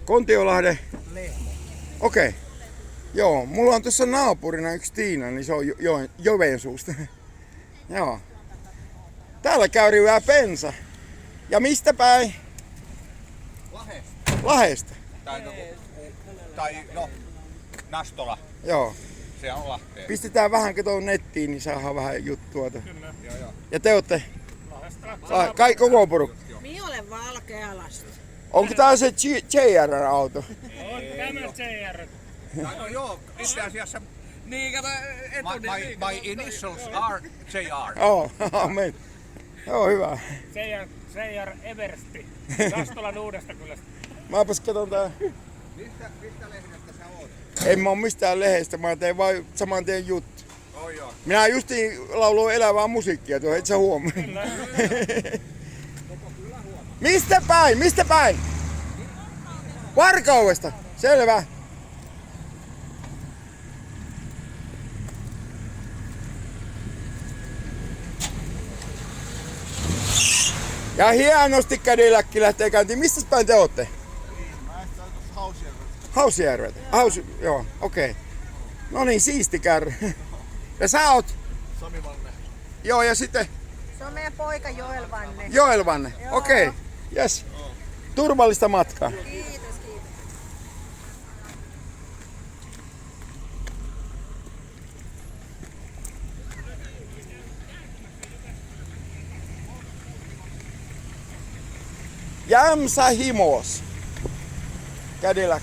Kontiolahden? Lehmo. Okei. Joo, mulla on tuossa naapurina yksi Tiina, niin se on Joensuusta. Joo. Täällä käy hyvää pensa. Ja mistä päin? Lahesta. Lahesta. Tai no, Nastola. Joo. Se on Lahteen. Pistetään vähän katoon nettiin, niin saadaan vähän juttua. Kyllä. Joo. Ja te ootte? Lahesta. Kaikki koko porukka. Minä olen Valkealasta. Onko tää se JR-auto? On tämä JR. No joo, itse asiassa Niin, kato my initials are JR. Joo, amen. Joo, hyvä. JR Eversti. Nastolan uudesta kylästä. Mäpäs katon tää. Mistä lehdestä sä oot? En mä oo mistään lehdestä, mä teen vain saman tien juttu. Oh joo. Minä justiin lauloin elävää musiikkia tuohon, et sä huomaa. Mistä päin? Mistä päin? Varkaudesta. Selvä. Ja hienosti Cadillacki lähtee käyntiin. Mistä päin te ootte? Hausjärveltä. Joo, okei. Okay. No niin, siisti kärry. Ja sä oot? Sami Vanne. Joo, ja sitten Se on meidän poika Joel Vanne. Joel Vanne. Joo. Okei, okay. Yes. Turvallista matkaa. Kiitos. Jämsä himos. Cadillac.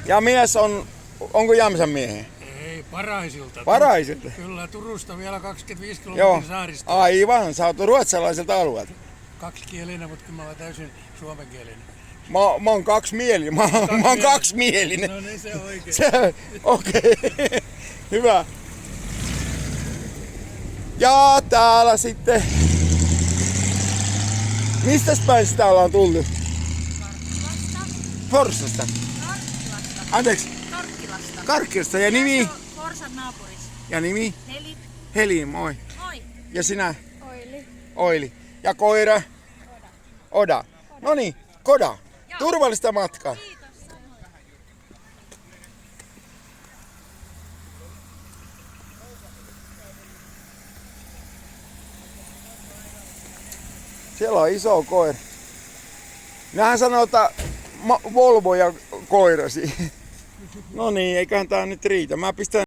Ja mies on, onko Jämsän miehiä? Ei, Paraisilta. Paraisilta. Kyllä, Turusta vielä 25 Joo, kilometrin saarista. aivan. Sä oot ruotsalaiselta alueelta. Kaksikielinen, mutta kyllä mä olen täysin suomenkielinen. Mä oon kaksimielinen. Mä oon kaksimielinen. No niin, se on oikein. Okei. Hyvä. Ja täällä sitten. Mistäs päin sitä ollaan tullut? Forssasta. Anteeksi. Karkkilasta. Karkkilasta. Ja nimi? Forsan naapurissa. Ja nimi? Heli. Heli, moi. Moi. Ja sinä? Oili. Oili. Ja koira? Oda. No niin, Koda. Turvallista matkaa. Siellä on iso koira. Nähän sanoo, että Volvo ja koirasi. No niin, eiköhän tää nyt riitä. Mä pistän